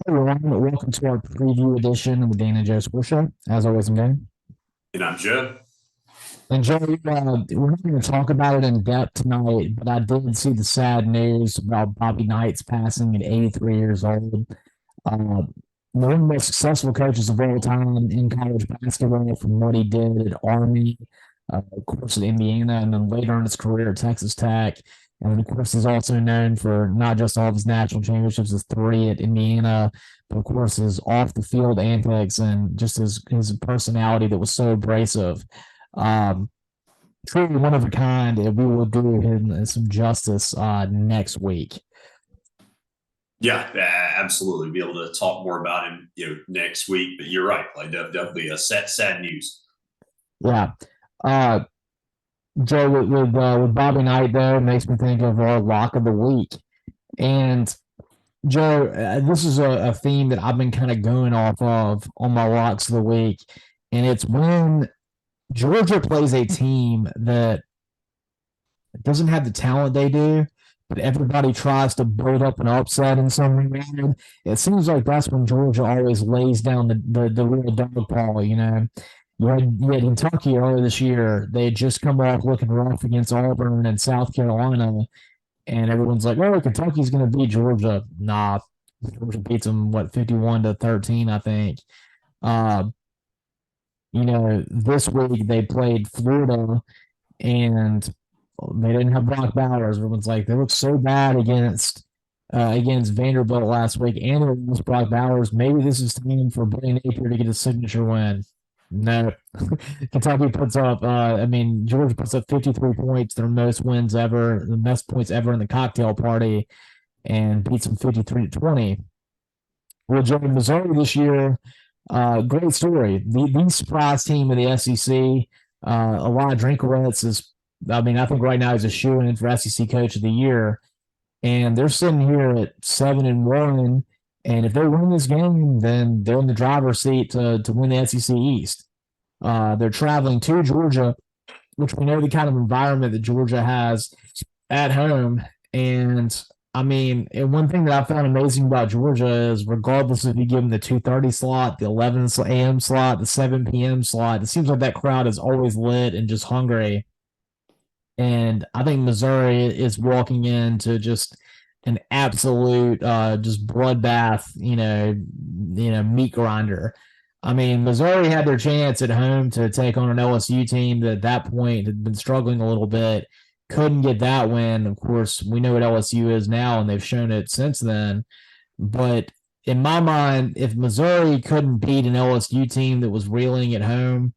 Hey everyone, welcome to our preview edition of the Dan and Joe Sports Show. As always, I'm Dan. And I'm Joe. And Joe, we're not going to talk about it in depth tonight, but I did see the sad news about Bobby Knight's passing at 83 years old. Uh, One of the most successful coaches of all time in college basketball, from what he did at Army, of course at Indiana, and then later in his career at Texas Tech. And of course, he's also known for not just all of his national championships, his three at Indiana, but of course his off the field antics and just his personality that was so abrasive. Um, Truly one of a kind, and we will do him some justice next week. Yeah, absolutely. Be able to talk more about him, next week. But you're right, like definitely a sad news. Yeah. Uh, Joe, with Bobby Knight though, it makes me think of our lock of the week. And Joe, this is a theme that I've been kind of going off of on my locks of the week, and it's when Georgia plays a team that doesn't have the talent they do, but everybody tries to build up an upset in some regard. It seems like that's when Georgia always lays down the real dog paw, you know. You had Kentucky earlier this year. They had just come off looking rough against Auburn and South Carolina, and everyone's like, "Oh, Kentucky's going to beat Georgia." Nah, Georgia beats them 51-13, I think. Uh, this week they played Florida, and they didn't have Brock Bowers. Everyone's like, they looked so bad against Vanderbilt last week, and they lost Brock Bowers. Maybe this is time for Billy Napier to get a signature win. No, Kentucky puts up. Georgia puts up 53 points, their most wins ever, the best points ever in the cocktail party, and beats them 53-20. Well, Joe, Missouri this year, great story. The surprise team of the SEC. A lot of Drinkwitz is. I think right now he's a shoe-in for SEC Coach of the Year, and they're sitting here at 7-1. And if they win this game, then they're in the driver's seat to win the SEC East. They're traveling to Georgia, which we know the kind of environment that Georgia has at home. And one thing that I found amazing about Georgia is regardless if you give them the 2:30 slot, the 11 a.m. slot, the 7 p.m. slot, it seems like that crowd is always lit and just hungry. And I think Missouri is walking into just an absolute just bloodbath, meat grinder. Missouri had their chance at home to take on an LSU team that at that point had been struggling a little bit, couldn't get that win. Of course, we know what LSU is now, and they've shown it since then. But in my mind, if Missouri couldn't beat an LSU team that was reeling at home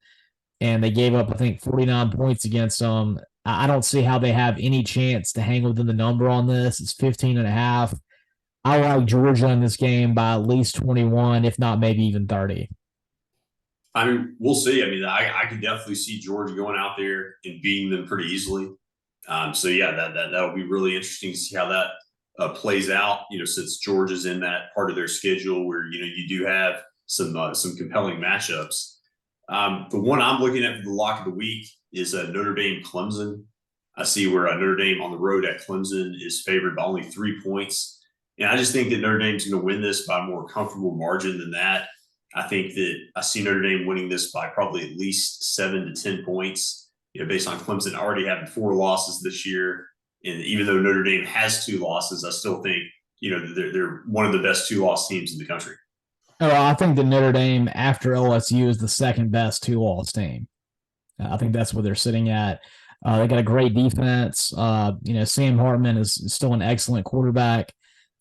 and they gave up, I think, 49 points against them, I don't see how they have any chance to hang within the number on this. It's 15.5. I like Georgia in this game by at least 21, if not maybe even 30. We'll see. I can definitely see Georgia going out there and beating them pretty easily. So yeah, that'll be really interesting to see how that plays out. Since Georgia's in that part of their schedule where you do have some compelling matchups. The one I'm looking at for the lock of the week is Notre Dame Clemson. I see where Notre Dame on the road at Clemson is favored by only 3 points. And I just think that Notre Dame's going to win this by a more comfortable margin than that. I think that I see Notre Dame winning this by probably at least 7 to 10 points, based on Clemson already having 4 losses this year. And even though Notre Dame has 2 losses, I still think, they're one of the best 2-loss teams in the country. Oh, I think that Notre Dame after LSU is the second best 2-loss team. I think that's where they're sitting at. They got a great defense. Sam Hartman is still an excellent quarterback.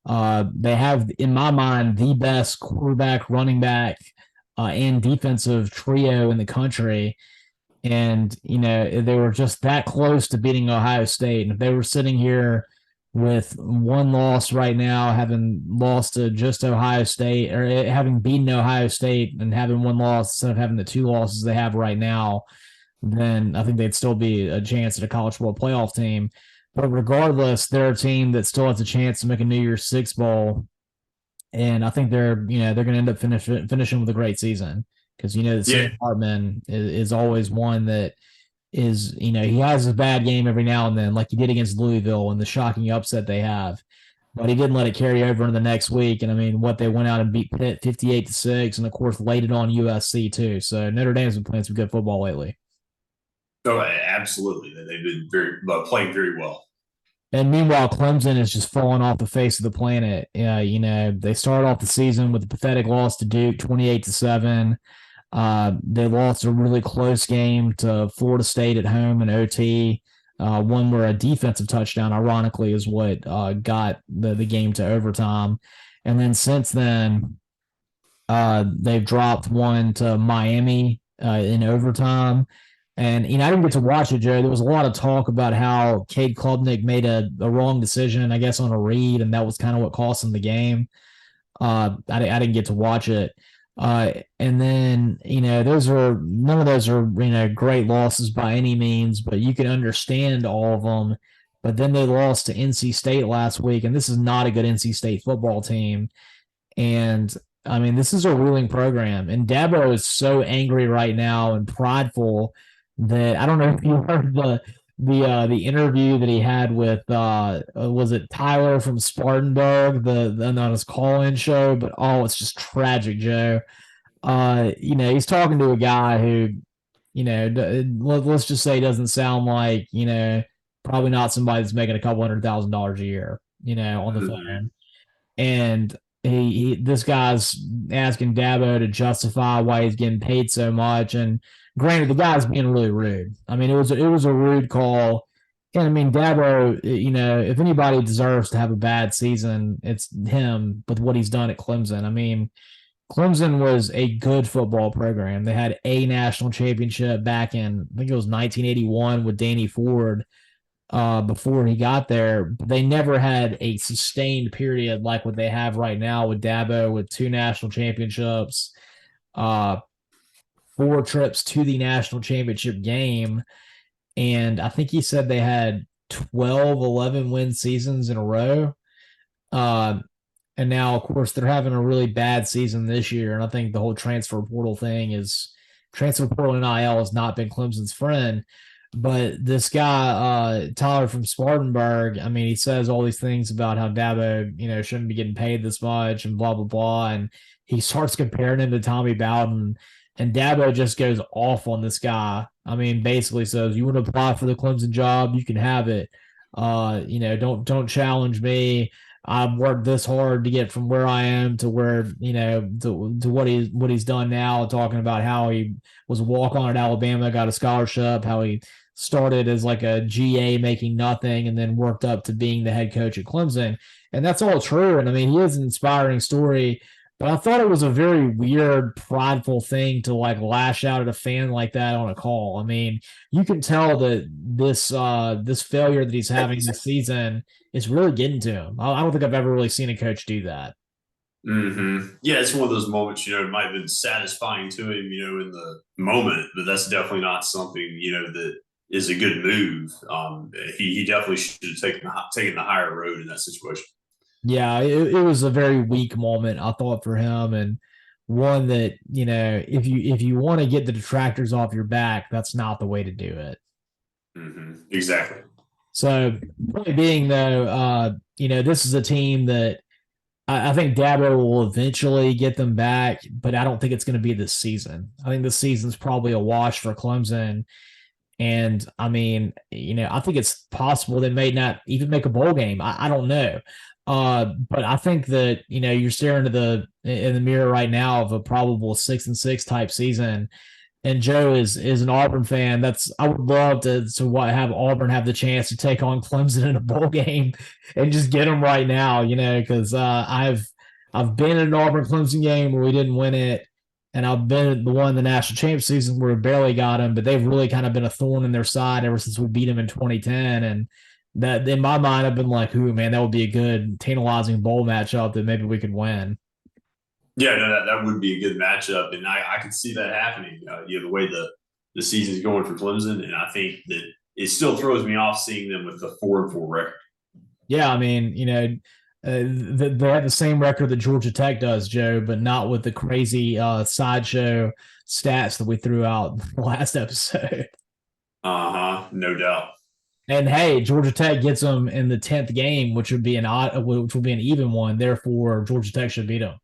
They have, in my mind, the best quarterback, running back, and defensive trio in the country. And, they were just that close to beating Ohio State. And if they were sitting here with one loss right now, having lost to just Ohio State, or having beaten Ohio State and having one loss instead of having the 2 losses they have right now, then I think they'd still be a chance at a college football playoff team. But regardless, they're a team that still has a chance to make a New Year's Six bowl, and I think they're going to end up finishing with a great season because that Yeah. Sam Hartman is always one that is he has a bad game every now and then, like he did against Louisville and the shocking upset they have. but he didn't let it carry over in the next week. And I mean, what they went out and beat Pitt 58-6, and of course laid it on USC too. So Notre Dame's been playing some good football lately. Oh, absolutely. They've been playing very well. And meanwhile, Clemson is just falling off the face of the planet. They started off the season with a pathetic loss to Duke, 28-7. They lost a really close game to Florida State at home in OT. One where a defensive touchdown, ironically, is what got the game to overtime. And then since then, they've dropped one to Miami in overtime. And I didn't get to watch it, Joe. There was a lot of talk about how Cade Klubnik made a wrong decision, I guess, on a read, and that was kind of what cost him the game. I didn't get to watch it. And then, none of those are, great losses by any means, but you can understand all of them. But then they lost to NC State last week, and this is not a good NC State football team. And I mean, this is a ruling program, and Dabo is so angry right now and prideful that I don't know if you heard the interview that he had with was it Tyler from Spartanburg, the on his call-in show, but it's just tragic, Joe. He's talking to a guy who, let's just say doesn't sound like, probably not somebody that's making a couple $100,000 a year, on the phone. And this guy's asking Dabo to justify why he's getting paid so much. And granted, the guy's being really rude. I mean, it was a rude call. And I mean, Dabo, if anybody deserves to have a bad season, it's him with what he's done at Clemson. I mean, Clemson was a good football program. They had a national championship back in, I think it was 1981 with Danny Ford before he got there. But they never had a sustained period like what they have right now with Dabo, with 2 national championships, 4 trips to the national championship game. And I think he said they had 12, 11 win seasons in a row. And now, of course, they're having a really bad season this year. And I think the whole transfer portal transfer portal NIL has not been Clemson's friend. But this guy, Tyler from Spartanburg, I mean, he says all these things about how Dabo, shouldn't be getting paid this much and blah, blah, blah. And he starts comparing him to Tommy Bowden. And Dabo just goes off on this guy. I mean, basically says, you want to apply for the Clemson job, you can have it. Don't challenge me. I've worked this hard to get from where I am to where, to what he's done now, talking about how he was a walk-on at Alabama, got a scholarship, how he started as like a GA making nothing and then worked up to being the head coach at Clemson. And that's all true. And I mean, he is an inspiring story, but I thought it was a very weird, prideful thing to like lash out at a fan like that on a call. I mean, you can tell that this failure that he's having this season is really getting to him. I don't think I've ever really seen a coach do that. Mm-hmm. Yeah, it's one of those moments, it might have been satisfying to him, in the moment, but that's definitely not something, that is a good move. He definitely should have taken the higher road in that situation. Yeah, it was a very weak moment, I thought, for him, and one that, if you want to get the detractors off your back, that's not the way to do it. Mm-hmm. Exactly. So, point being, though, this is a team that I think Dabo will eventually get them back, but I don't think it's going to be this season. I think this season's probably a wash for Clemson. And I mean, I think it's possible they may not even make a bowl game. I don't know. But I think that, you're staring in the mirror right now of a probable 6-6 type season. And Joe is an Auburn fan. I would love to have Auburn have the chance to take on Clemson in a bowl game and just get them right now, because I've been in an Auburn Clemson game where we didn't win it, and I've been at the one in the national champ season where we barely got them, but they've really kind of been a thorn in their side ever since we beat them in 2010. And that, in my mind, I've been like, "Ooh, man, that would be a good tantalizing bowl matchup that maybe we could win." Yeah, no, that would be a good matchup, and I could see that happening. The way the season's going for Clemson, and I think that it still throws me off seeing them with the 4-4 record. Yeah, I mean, they have the same record that Georgia Tech does, Joe, but not with the crazy sideshow stats that we threw out the last episode. No doubt. And hey, Georgia Tech gets them in the 10th game, which would be an even one. Therefore, Georgia Tech should beat them.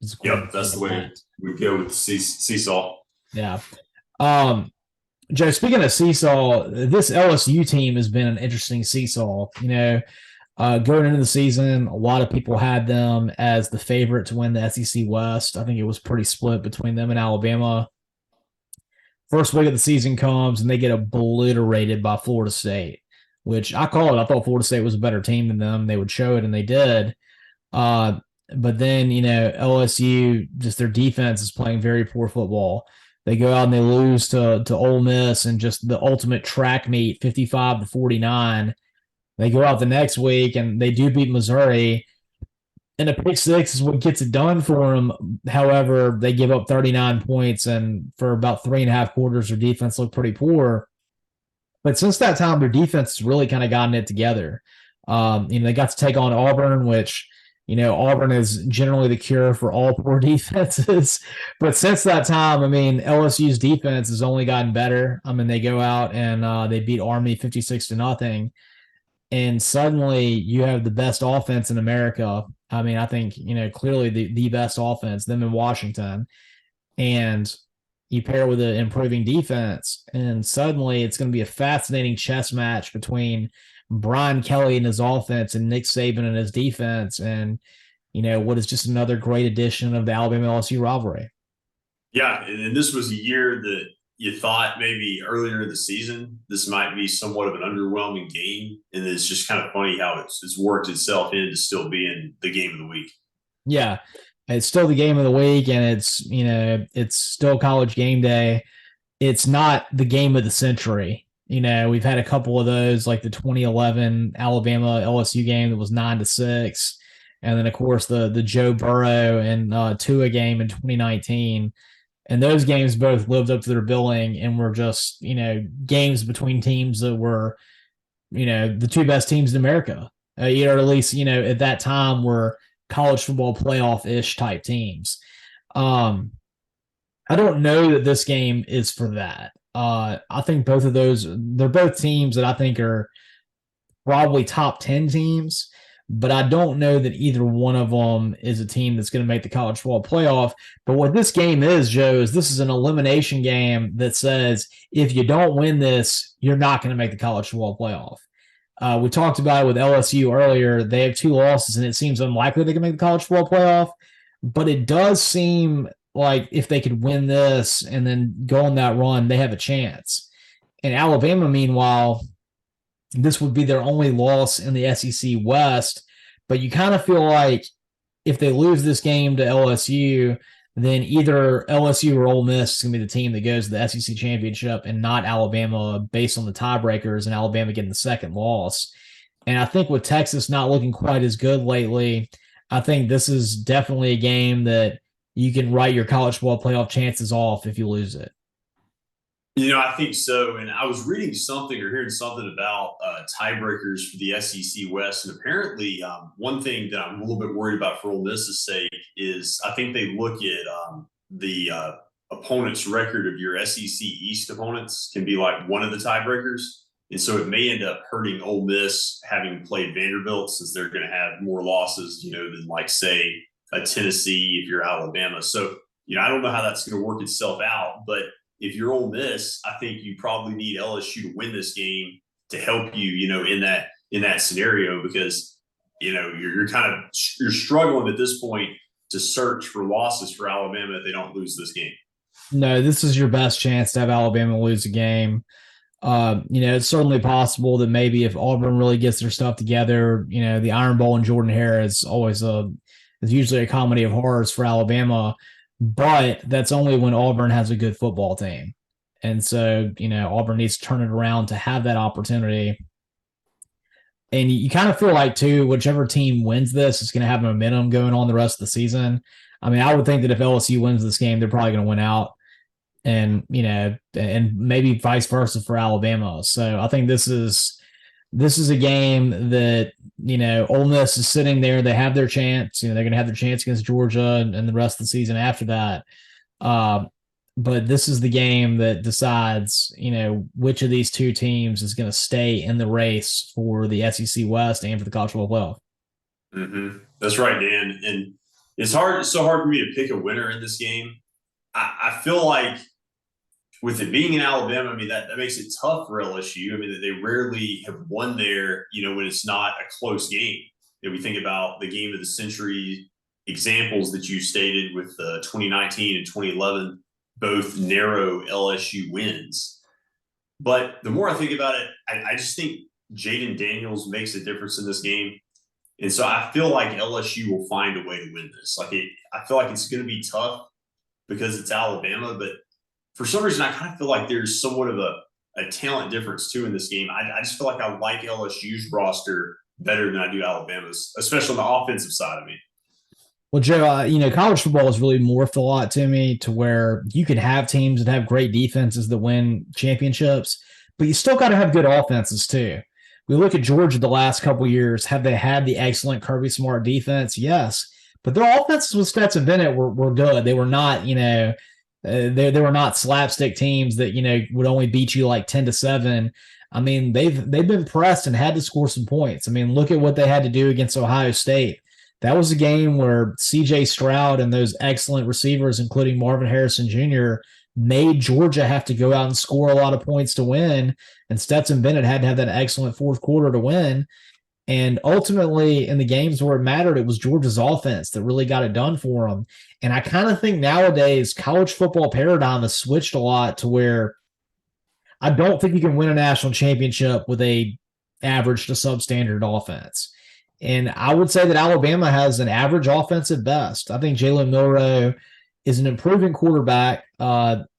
It's according Yep, to that's the like way that. we go with the seesaw. Yeah. Um, Joe, speaking of seesaw, this LSU team has been an interesting seesaw. Going into the season, a lot of people had them as the favorite to win the SEC West. I think it was pretty split between them and Alabama. First week of the season comes and they get obliterated by Florida State, which I call it. I thought Florida State was a better team than them. They would show it, and they did. Uh, but then, LSU, just their defense is playing very poor football. They go out and they lose to Ole Miss and just the ultimate track meet, 55-49. They go out the next week and they do beat Missouri, and a pick six is what gets it done for them. However, they give up 39 points, and for about 3.5 quarters, their defense looked pretty poor. But since that time, their defense has really kind of gotten it together. They got to take on Auburn, which, Auburn is generally the cure for all poor defenses. But since that time, I mean, LSU's defense has only gotten better. I mean, they go out and they beat Army 56-0. And suddenly you have the best offense in America. I mean, I think, clearly the best offense, them in Washington. And you pair with an improving defense, and suddenly it's going to be a fascinating chess match between Brian Kelly and his offense and Nick Saban and his defense. And, what is just another great addition of the Alabama LSU rivalry. Yeah, and this was a year that you thought maybe earlier in the season this might be somewhat of an underwhelming game, and it's just kind of funny how it's worked itself into still being the game of the week. Yeah. It's still the game of the week, and it's still college game day. It's not the game of the century. We've had a couple of those, like the 2011 Alabama LSU game that was 9-6. And then, of course, the Joe Burrow and Tua game in 2019. And those games both lived up to their billing and were just, games between teams that were, the two best teams in America. Or at least, at that time were college football playoff ish type teams. I don't know that this game is for that. I think both of those, they're both teams that I think are probably top 10 teams, but I don't know that either one of them is a team that's going to make the college football playoff. But what this game is, Joe, is this is an elimination game that says if you don't win this, you're not going to make the college football playoff. We talked about it with LSU earlier. They have 2 losses, and it seems unlikely they can make the college football playoff. But it does seem like if they could win this and then go on that run, they have a chance. And Alabama, meanwhile, this would be their only loss in the SEC West. But you kind of feel like if they lose this game to LSU, then either LSU or Ole Miss is going to be the team that goes to the SEC championship and not Alabama based on the tiebreakers and Alabama getting the second loss. And I think with Texas not looking quite as good lately, I think this is definitely a game that you can write your college football playoff chances off if you lose it. I think so. And I was reading something or hearing something about tiebreakers for the SEC West. And apparently, one thing that I'm a little bit worried about for Ole Miss's sake is I think they look at the opponent's record of your SEC East opponents can be like one of the tiebreakers. And so it may end up hurting Ole Miss having played Vanderbilt since they're going to have more losses, than like, say, a Tennessee if you're Alabama. So, I don't know how that's going to work itself out, but if you're Ole Miss, I think you probably need LSU to win this game to help you, in that scenario because you're kind of you're struggling at this point to search for losses for Alabama if they don't lose this game. No, this is your best chance to have Alabama lose a game. It's certainly possible that maybe if Auburn really gets their stuff together, the Iron Bowl and Jordan Hare is usually a comedy of horrors for Alabama. But that's only when Auburn has a good football team. And so, Auburn needs to turn it around to have that opportunity. And you kind of feel like, too, whichever team wins this is going to have momentum going on the rest of the season. I mean, I would think that if LSU wins this game, they're probably going to win out. And, and maybe vice versa for Alabama. So I think this is a game that, Ole Miss is sitting there. They have their chance. They're going to have their chance against Georgia and the rest of the season after that. but this is the game that decides, which of these two teams is going to stay in the race for the SEC West and for the college football playoff. That's right, Dan. And it's so hard for me to pick a winner in this game. I feel like with it being in Alabama, I mean, that makes it tough for LSU. I mean, they rarely have won there, when it's not a close game. If we think about the game of the century examples that you stated with 2019 and 2011, both narrow LSU wins. But the more I think about it, I just think Jayden Daniels makes a difference in this game. And so I feel like LSU will find a way to win this. I feel like it's going to be tough because it's Alabama, but for some reason, I kind of feel like there's somewhat of a talent difference too in this game. I just feel like I like LSU's roster better than I do Alabama's, especially on the offensive side of me. Well, Joe, college football has really morphed a lot to me to where you can have teams that have great defenses that win championships, but you still got to have good offenses too. We look at Georgia the last couple of years. Have they had the excellent Kirby Smart defense? Yes. But their offenses with Stetson Bennett were good. They were not, they were not slapstick teams that, would only beat you like 10-7. I mean, they've been pressed and had to score some points. I mean, look at what they had to do against Ohio State. That was a game where C.J. Stroud and those excellent receivers, including Marvin Harrison Jr., made Georgia have to go out and score a lot of points to win. And Stetson Bennett had to have that excellent fourth quarter to win. And ultimately, in the games where it mattered, it was Georgia's offense that really got it done for them. And I kind of think nowadays college football paradigm has switched a lot to where I don't think you can win a national championship with a average to substandard offense. And I would say that Alabama has an average offense at best. I think Jalen Milroe is an improving quarterback.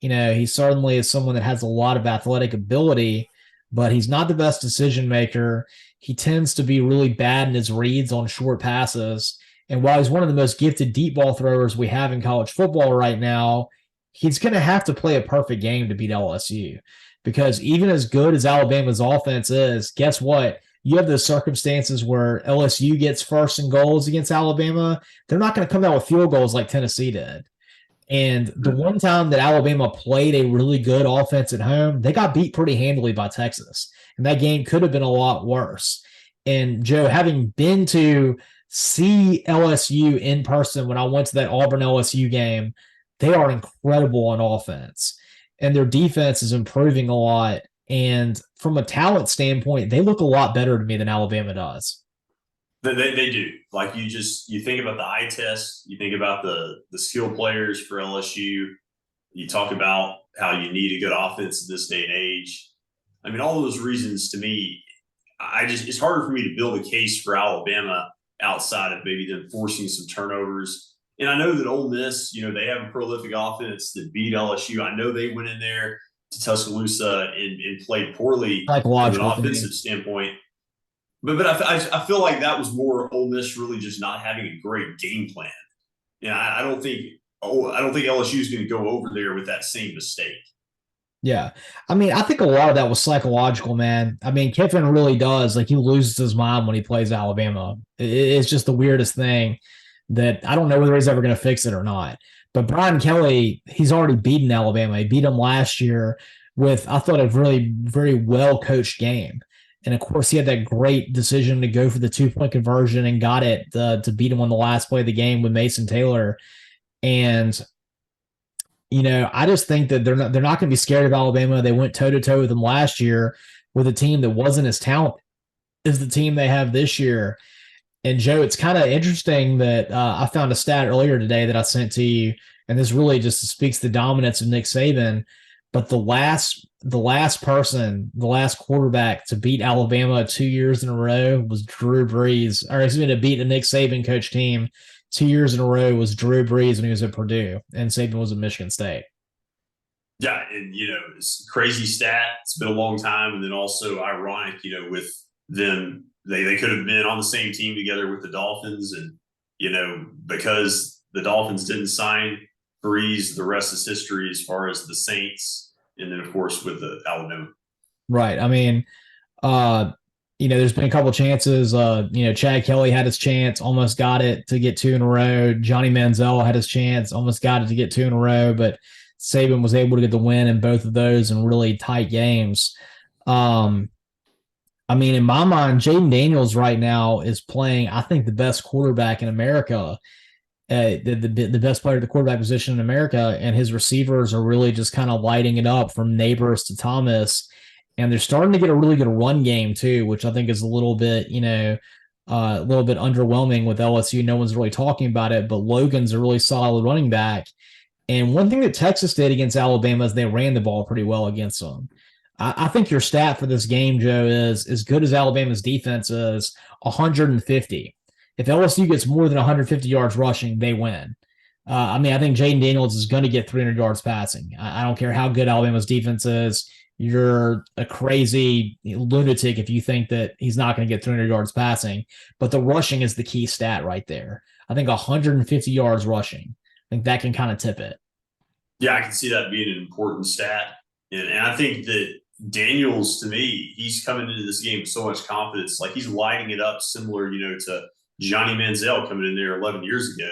He certainly is someone that has a lot of athletic ability, but he's not the best decision maker. He tends to be really bad in his reads on short passes. And while he's one of the most gifted deep ball throwers we have in college football right now, he's going to have to play a perfect game to beat LSU. Because even as good as Alabama's offense is, guess what? You have those circumstances where LSU gets first and goals against Alabama. They're not going to come out with field goals like Tennessee did. And the one time that Alabama played a really good offense at home, they got beat pretty handily by Texas. And that game could have been a lot worse. And Joe, having been to see LSU in person when I went to that Auburn LSU game, they are incredible on offense. And their defense is improving a lot. And from a talent standpoint, they look a lot better to me than Alabama does. They do. Like you think about the eye test, you think about the skill players for LSU. You talk about how you need a good offense in this day and age. I mean, all those reasons to me, it's harder for me to build a case for Alabama outside of maybe them forcing some turnovers. And I know that Ole Miss, they have a prolific offense that beat LSU. I know they went in there to Tuscaloosa and played poorly from an offensive standpoint. But I feel like that was more Ole Miss really just not having a great game plan. I don't think LSU is going to go over there with that same mistake. Yeah. I mean, I think a lot of that was psychological, man. I mean, Kiffin really does. Like, he loses his mind when he plays Alabama. It's just the weirdest thing that I don't know whether he's ever going to fix it or not. But Brian Kelly, he's already beaten Alabama. He beat them last year with, I thought, a really very well-coached game. And, of course, he had that great decision to go for the two-point conversion and got it to beat him on the last play of the game with Mason Taylor. And, I just think that they're not going to be scared of Alabama. They went toe-to-toe with them last year with a team that wasn't as talented as the team they have this year. And, Joe, it's kind of interesting that I found a stat earlier today that I sent to you, and this really just speaks to the dominance of Nick Saban. But the last quarterback to beat Alabama 2 years in a row was Drew Brees, to beat a Nick Saban coach team 2 years in a row was Drew Brees when he was at Purdue, and Saban was at Michigan State. Yeah, and it's a crazy stat. It's been a long time, and then also ironic, with them, they could have been on the same team together with the Dolphins, and because the Dolphins didn't sign Brees, the rest is history as far as the Saints, and then of course with the Alabama. Right. I mean, there's been a couple of chances. Chad Kelly had his chance, almost got it to get two in a row. Johnny Manziel had his chance, almost got it to get two in a row. But Saban was able to get the win in both of those in really tight games. Um, I mean, in my mind, Jayden Daniels right now is playing, I think, the best quarterback in America, the best player at the quarterback position in America, and his receivers are really just kind of lighting it up from Neighbors to Thomas, and they're starting to get a really good run game too, which I think is a little bit, a little bit underwhelming with LSU. No one's really talking about it, but Logan's a really solid running back. And one thing that Texas did against Alabama is they ran the ball pretty well against them. I think your stat for this game, Joe, is as good as Alabama's defense is 150. If LSU gets more than 150 yards rushing, they win. I mean, I think Jayden Daniels is going to get 300 yards passing. I don't care how good Alabama's defense is. You're a crazy lunatic if you think that he's not going to get 300 yards passing. But the rushing is the key stat right there. I think 150 yards rushing. I think that can kind of tip it. Yeah, I can see that being an important stat. And I think that Daniels, to me, he's coming into this game with so much confidence. Like he's lighting it up similar, to Johnny Manziel coming in there 11 years ago.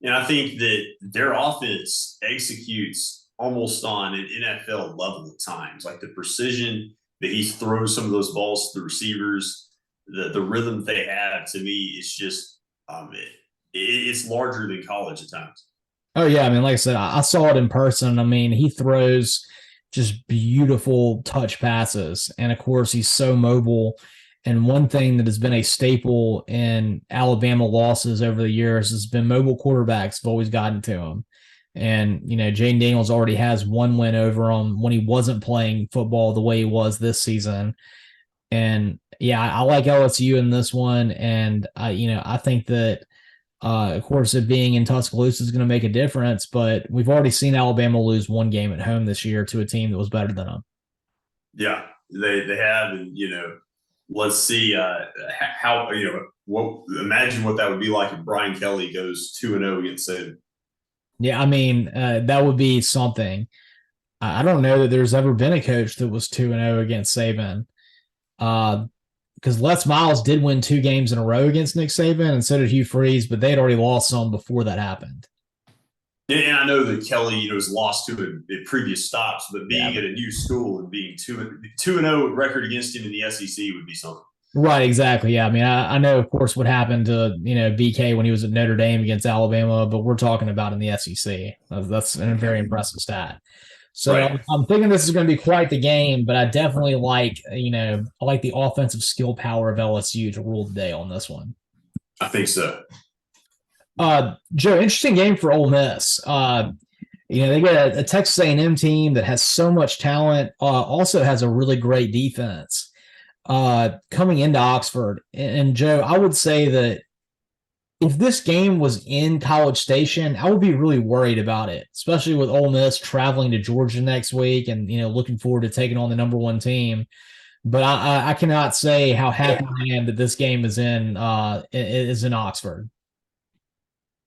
And I think that their offense executes almost on an NFL level at times. Like the precision that he throws some of those balls to the receivers, the rhythm they have, to me, is just it's larger than college at times. Oh, yeah. I mean, like I said, I saw it in person. I mean, he throws just beautiful touch passes. And of course, he's so mobile. And one thing that has been a staple in Alabama losses over the years has been mobile quarterbacks have always gotten to him. And, Jayden Daniels already has one win over him when he wasn't playing football the way he was this season. And yeah, I like LSU in this one. And I think that, of course, it being in Tuscaloosa is going to make a difference, but we've already seen Alabama lose one game at home this year to a team that was better than them. Yeah, they have, and let's see how imagine what that would be like if Brian Kelly goes 2-0 against Saban. Yeah, I mean that would be something. I don't know that there's ever been a coach that was 2-0 against Saban. Because Les Miles did win 2 games in a row against Nick Saban, and so did Hugh Freeze, but they had already lost some before that happened. And I know that Kelly, has lost to in previous stops, but being at a new school and being 2-0 record against him in the SEC would be something. Right, exactly. Yeah, I mean, I know, of course, what happened to BK when he was at Notre Dame against Alabama, but we're talking about in the SEC. That's a very impressive stat. So right. I'm thinking this is going to be quite the game, but I definitely like, I like the offensive skill power of LSU to rule the day on this one. I think so. Joe, interesting game for Ole Miss. They got a Texas A&M team that has so much talent, also has a really great defense coming into Oxford. And Joe, I would say that if this game was in College Station, I would be really worried about it, especially with Ole Miss traveling to Georgia next week and, looking forward to taking on the number 1 team. But I cannot say how happy I am that this game is in Oxford.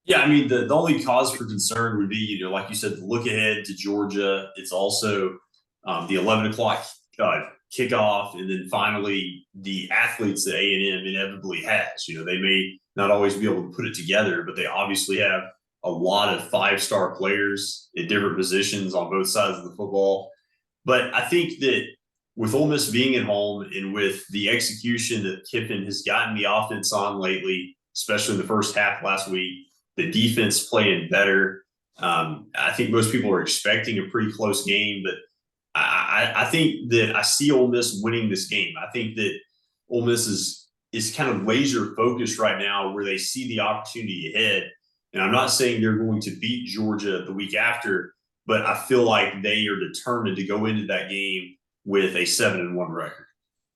Yeah, I mean, the only cause for concern would be, like you said, the look ahead to Georgia. It's also the 11 o'clock kickoff, and then finally the athletes that A&M inevitably has. They may not always be able to put it together, but they obviously have a lot of 5-star players at different positions on both sides of the football. But I think that with Ole Miss being at home and with the execution that Kiffin has gotten the offense on lately, especially in the first half last week, the defense playing better. I think most people are expecting a pretty close game, but I think that I see Ole Miss winning this game. I think that Ole Miss is kind of laser focused right now where they see the opportunity ahead. And I'm not saying they're going to beat Georgia the week after, but I feel like they are determined to go into that game with a 7-1 record.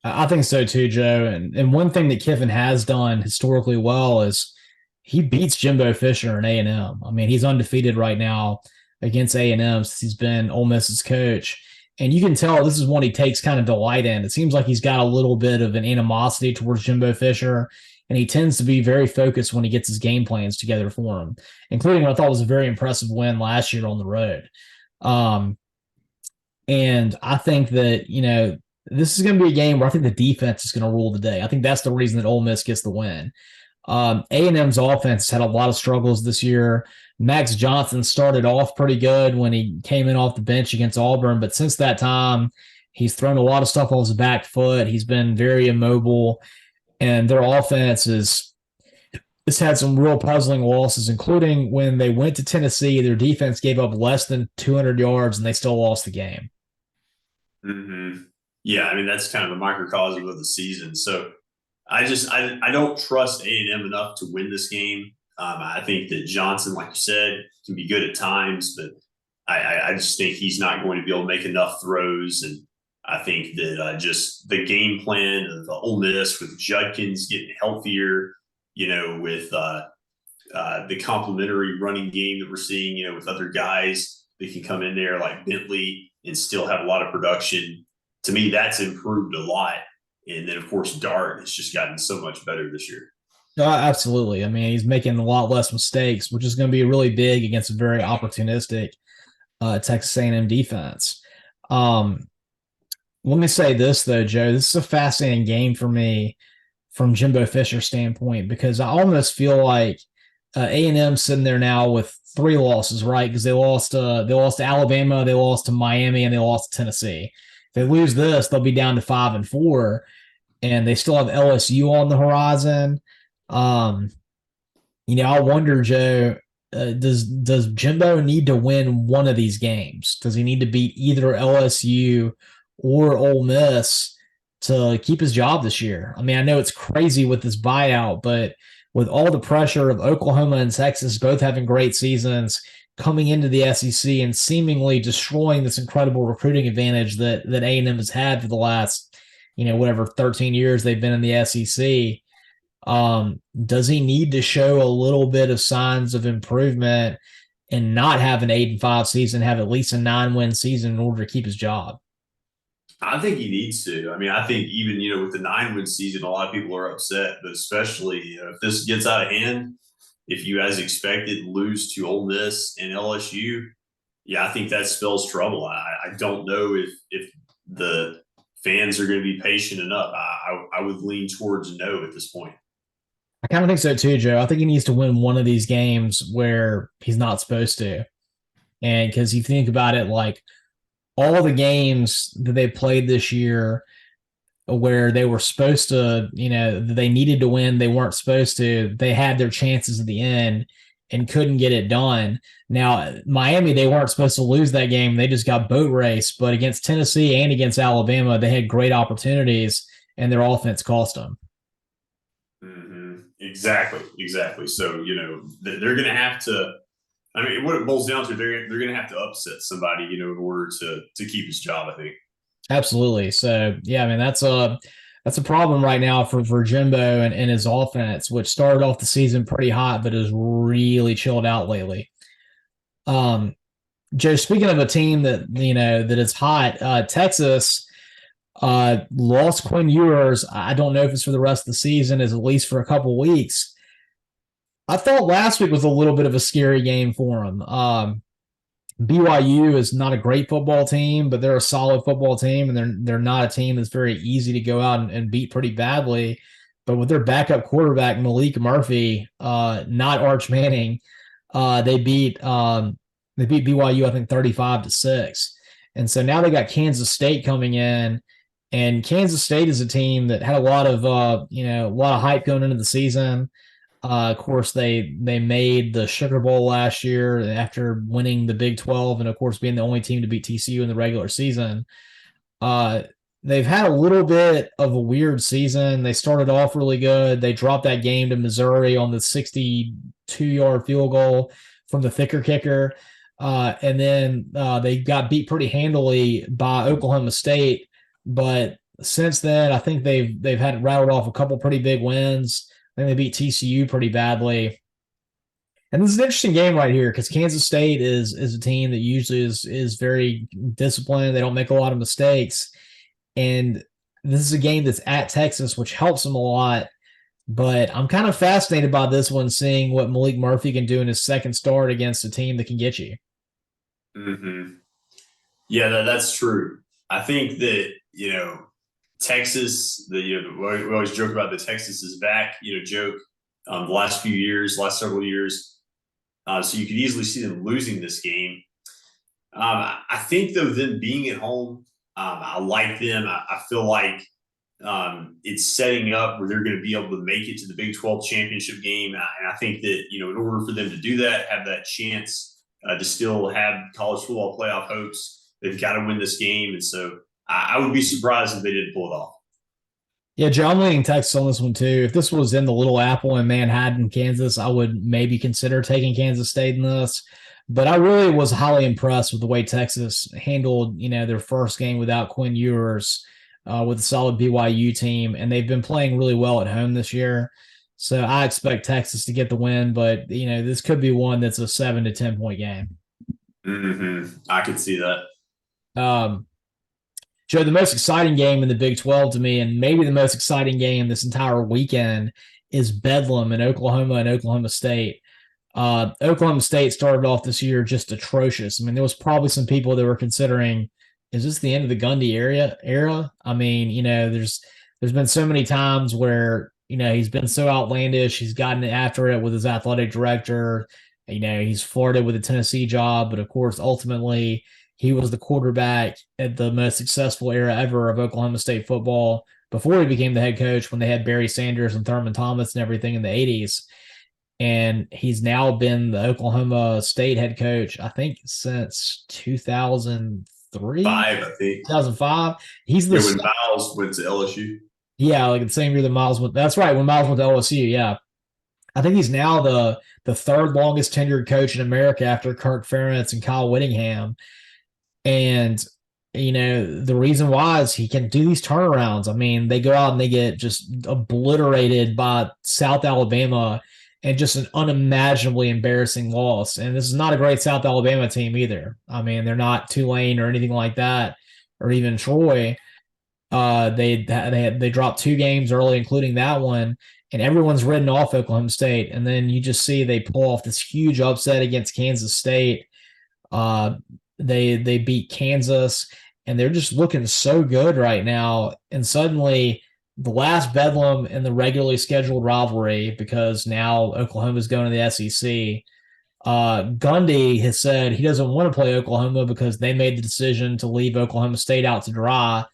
I think so too, Joe. And one thing that Kiffin has done historically well is he beats Jimbo Fisher in A&M. I mean, he's undefeated right now against A&M since he's been Ole Miss's coach. And you can tell this is one he takes kind of delight in. It seems like he's got a little bit of an animosity towards Jimbo Fisher, and he tends to be very focused when he gets his game plans together for him, including what I thought was a very impressive win last year on the road. And I think that, this is going to be a game where I think the defense is going to rule the day. I think that's the reason that Ole Miss gets the win. A&M's offense had a lot of struggles this year. Max Johnson started off pretty good when he came in off the bench against Auburn, but since that time, he's thrown a lot of stuff off his back foot. He's been very immobile, and their offense has had some real puzzling losses, including when they went to Tennessee. Their defense gave up less than 200 yards, and they still lost the game. Mm-hmm. Yeah, I mean that's kind of a microcosm of the season. So I don't trust A&M enough to win this game. I think that Johnson, like you said, can be good at times, but I just think he's not going to be able to make enough throws. And I think that just the game plan of the Ole Miss with Judkins getting healthier, with the complementary running game that we're seeing, with other guys that can come in there like Bentley and still have a lot of production. To me, that's improved a lot. And then, of course, Dart has just gotten so much better this year. Absolutely. I mean, he's making a lot less mistakes, which is going to be really big against a very opportunistic Texas A&M defense. Um, Let me say this though, Joe. This is a fascinating game for me from Jimbo Fisher's standpoint because I almost feel like A&M sitting there now with three losses, right? Because they lost to Alabama, they lost to Miami, and they lost to Tennessee. If they lose this, they'll be down to 5-4, and they still have LSU on the horizon. Um, I wonder, Joe, does Jimbo need to win one of these games? Does he need to beat either LSU or Ole Miss to keep his job this year? I mean, I know it's crazy with this buyout, but with all the pressure of Oklahoma and Texas both having great seasons, coming into the SEC and seemingly destroying this incredible recruiting advantage that A&M has had for the last, whatever 13 years they've been in the SEC. Does he need to show a little bit of signs of improvement and not have an 8-5 season, have at least a 9-win season in order to keep his job? I think he needs to. I mean, I think even with the 9-win season, a lot of people are upset, but especially if this gets out of hand, if you, as expected, lose to Ole Miss and LSU, yeah, I think that spells trouble. I don't know if the fans are going to be patient enough. I would lean towards no at this point. I kind of think so too, Joe. I think he needs to win one of these games where he's not supposed to. And because you think about it, like all the games that they played this year where they were supposed to, they needed to win, they weren't supposed to, they had their chances at the end and couldn't get it done. Now, Miami, they weren't supposed to lose that game. They just got boat raced. But against Tennessee and against Alabama, they had great opportunities and their offense cost them. Mm-hmm. Exactly. So they're going to have to. I mean, what it boils down to, they're going to have to upset somebody, in order to keep his job. I think. Absolutely. So yeah, I mean that's a problem right now for Jimbo and his offense, which started off the season pretty hot, but has really chilled out lately. Um, Joe, speaking of a team that is hot, Texas lost Quinn Ewers. I don't know if it's for the rest of the season, is at least for a couple weeks. I thought last week was a little bit of a scary game for him. BYU is not a great football team, but they're a solid football team, and they're not a team that's very easy to go out and beat pretty badly. But with their backup quarterback Malik Murphy, not Arch Manning, they beat BYU I think 35-6, and so now they got Kansas State coming in, and Kansas State is a team that had a lot of a lot of hype going into the season. Of course, they made the Sugar Bowl last year after winning the Big 12 and, of course, being the only team to beat TCU in the regular season. Uh, they've had a little bit of a weird season. They started off really good. They dropped that game to Missouri on the 62-yard field goal from the thicker kicker. And then they got beat pretty handily by Oklahoma State. But since then, I think they've had rattled off a couple pretty big wins. I think they beat TCU pretty badly. And this is an interesting game right here because Kansas State is a team that usually is very disciplined. They don't make a lot of mistakes. And this is a game that's at Texas, which helps them a lot. But I'm kind of fascinated by this one, seeing what Malik Murphy can do in his second start against a team that can get you. Mm-hmm. Yeah, that's true. I think that, Texas, we always joke about the Texas is back, joke. the last few years, last several years. So you could easily see them losing this game. I think, though, them being at home, I like them. I feel like it's setting up where they're going to be able to make it to the Big 12 championship game. And I think that, in order for them to do that, have that chance to still have college football playoff hopes, they've got to win this game. And so I would be surprised if they didn't pull it off. Yeah, Joe, I'm leaning Texas on this one too. If this was in the Little Apple in Manhattan, Kansas, I would maybe consider taking Kansas State in this. But I really was highly impressed with the way Texas handled, their first game without Quinn Ewers, with a solid BYU team, and they've been playing really well at home this year. So I expect Texas to get the win, but this could be one that's a 7 to 10 point game. I could see that. Um, Joe, the most exciting game in the Big 12 to me, and maybe the most exciting game this entire weekend, is Bedlam in Oklahoma and Oklahoma State. Oklahoma State started off this year just atrocious. I mean, there was probably some people that were considering, is this the end of the Gundy era? I mean, there's been so many times where, he's been so outlandish. He's gotten after it with his athletic director. He's flirted with the Tennessee job, but of course, ultimately, he was the quarterback at the most successful era ever of Oklahoma State football before he became the head coach, when they had Barry Sanders and Thurman Thomas and everything in the 80s. And he's now been the Oklahoma State head coach, I think, since 2003? 2005. He's when Miles went to LSU. Yeah, like the same year that Miles went. That's right, when Miles went to LSU, yeah. I think he's now the third longest tenured coach in America after Kirk Ferentz and Kyle Whittingham. And, the reason why is he can do these turnarounds. I mean, they go out and they get just obliterated by South Alabama and just an unimaginably embarrassing loss. And this is not a great South Alabama team either. I mean, they're not Tulane or anything like that, or even Troy. They dropped 2 games early, including that one, and everyone's written off Oklahoma State. And then you just see they pull off this huge upset against Kansas State. They beat Kansas, and they're just looking so good right now. And suddenly, the last Bedlam in the regularly scheduled rivalry, because now Oklahoma is going to the SEC. Gundy has said he doesn't want to play Oklahoma because they made the decision to leave Oklahoma State out to dry.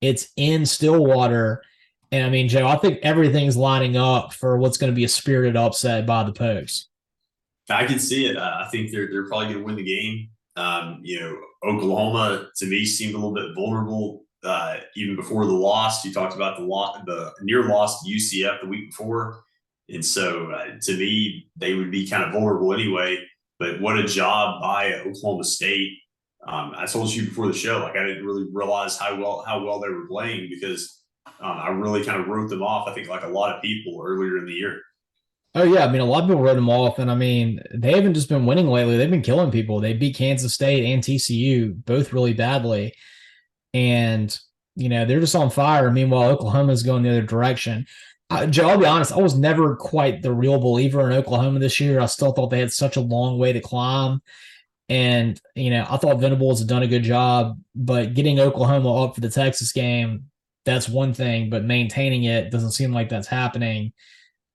It's in Stillwater. And I mean, Joe, I think everything's lining up for what's going to be a spirited upset by the Pokes. I can see it. I think they're probably going to win the game. Oklahoma to me seemed a little bit vulnerable even before the loss. You talked about the near loss to UCF the week before, and so to me they would be kind of vulnerable anyway. But what a job by Oklahoma State! I told you before the show, like I didn't really realize how well they were playing, because I really kind of wrote them off. I think like a lot of people earlier in the year. Oh, yeah. I mean, a lot of people wrote them off. And I mean, they haven't just been winning lately. They've been killing people. They beat Kansas State and TCU both really badly. And, they're just on fire. Meanwhile, Oklahoma's going the other direction. Joe, I'll be honest, I was never quite the real believer in Oklahoma this year. I still thought they had such a long way to climb. And, I thought Venables had done a good job. But getting Oklahoma up for the Texas game, that's one thing. But maintaining it doesn't seem like that's happening.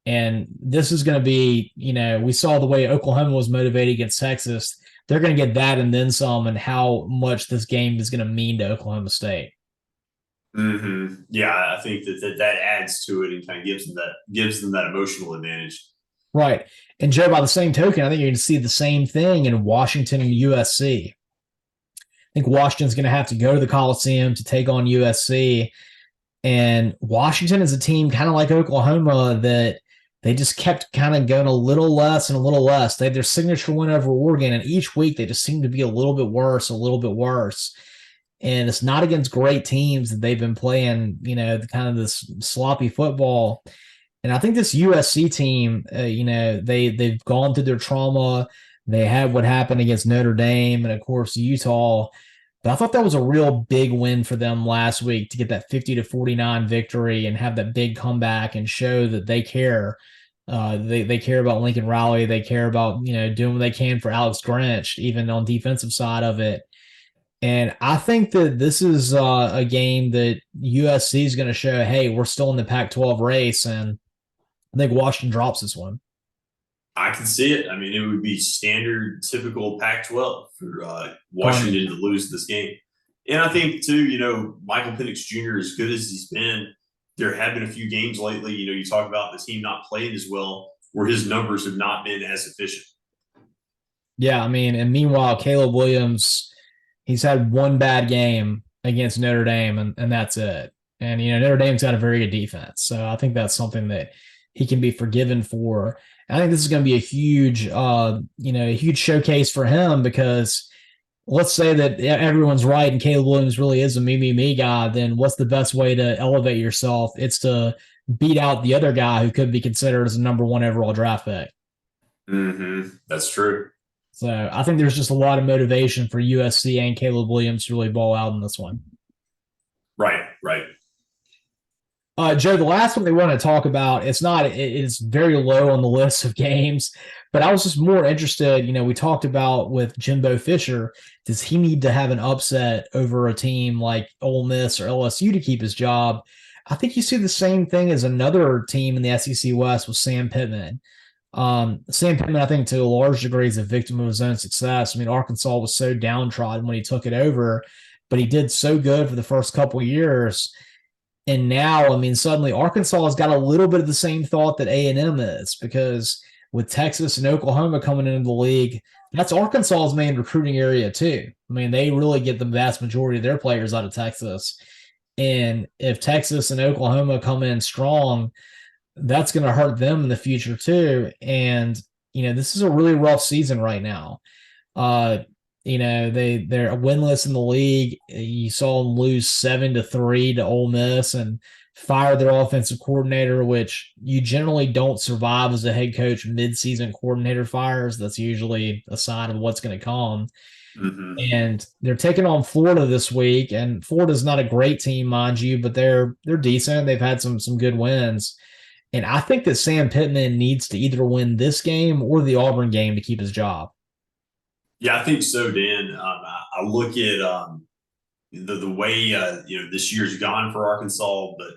And this is going to be, we saw the way Oklahoma was motivated against Texas. They're going to get that and then some, and how much this game is going to mean to Oklahoma State. Yeah, I think that adds to it and kind of gives them that emotional advantage. Right. And Joe, by the same token, I think you're going to see the same thing in Washington and USC. I think Washington's going to have to go to the Coliseum to take on USC. And Washington is a team kind of like Oklahoma that they just kept kind of going a little less and a little less. They had their signature win over Oregon, and each week they just seem to be a little bit worse. And it's not against great teams that they've been playing, kind of this sloppy football. And I think this USC team, they've gone through their trauma. They had what happened against Notre Dame and, of course, Utah. But I thought that was a real big win for them last week to get that 50-49 victory and have that big comeback and show that they care. They care about Lincoln Riley. They care about, doing what they can for Alex Grinch, even on defensive side of it. And I think that this is a game that USC is going to show, hey, we're still in the Pac-12 race. And I think Washington drops this one. I can see it. I mean, it would be standard, typical Pac-12 for Carnage. Washington to lose this game. And I think too, Michael Penix Jr., as good as he's been, there have been a few games lately. You talk about the team not playing as well, where his numbers have not been as efficient. Yeah, I mean, and meanwhile, Caleb Williams, he's had one bad game against Notre Dame, and that's it. And Notre Dame's got a very good defense, so I think that's something that he can be forgiven for. And I think this is going to be a huge, a huge showcase for him because let's say that everyone's right and Caleb Williams really is a me guy. Then what's the best way to elevate yourself? It's to beat out the other guy who could be considered as a number one overall draft pick. That's true. So I think there's just a lot of motivation for USC and Caleb Williams to really ball out in this one. Right, right. Joe, the last one they want to talk about, it's very low on the list of games, but I was just more interested. We talked about with Jimbo Fisher, does he need to have an upset over a team like Ole Miss or LSU to keep his job? I think you see the same thing as another team in the SEC West with Sam Pittman. Sam Pittman, I think to a large degree, is a victim of his own success. I mean, Arkansas was so downtrodden when he took it over, but he did so good for the first couple of years. And now, I mean, suddenly Arkansas has got a little bit of the same thought that A&M is because with Texas and Oklahoma coming into the league, that's Arkansas's main recruiting area too. I mean, they really get the vast majority of their players out of Texas. And if Texas and Oklahoma come in strong, that's going to hurt them in the future too. And, this is a really rough season right now. They're winless in the league. You saw them lose 7-3 to Ole Miss and fire their offensive coordinator, which you generally don't survive as a head coach mid-season coordinator fires. That's usually a sign of what's going to come. And they're taking on Florida this week, and Florida's not a great team, mind you, but they're decent. They've had some good wins. And I think that Sam Pittman needs to either win this game or the Auburn game to keep his job. Yeah, I think so, Dan. I look at the way this year's gone for Arkansas, but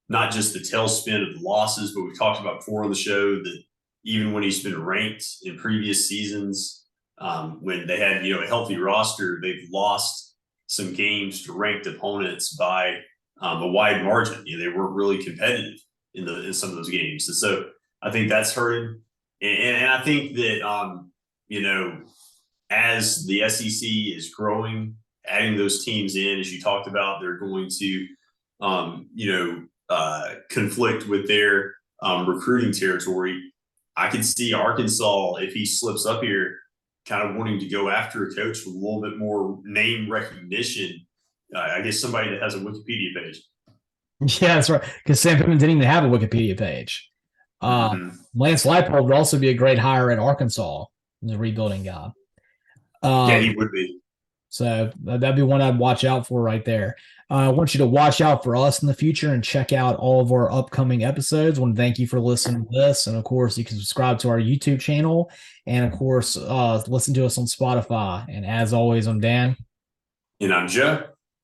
not just the tailspin of the losses, but we've talked about before on the show that even when he's been ranked in previous seasons, when they had a healthy roster, they've lost some games to ranked opponents by a wide margin. They weren't really competitive in some of those games, and so I think that's hurting. And I think that as the SEC is growing, adding those teams in, as you talked about, they're going to, conflict with their recruiting territory. I can see Arkansas, if he slips up here, kind of wanting to go after a coach with a little bit more name recognition. I guess somebody that has a Wikipedia page. Yeah, that's right. Because Sam Pittman didn't even have a Wikipedia page. Lance Leipold would also be a great hire at Arkansas, the rebuilding guy. Yeah, he would be. So that'd be one I'd watch out for right there. I want you to watch out for us in the future and check out all of our upcoming episodes. I want to thank you for listening to this. And of course, you can subscribe to our YouTube channel and of course, listen to us on Spotify. And as always, I'm Dan. And I'm Joe.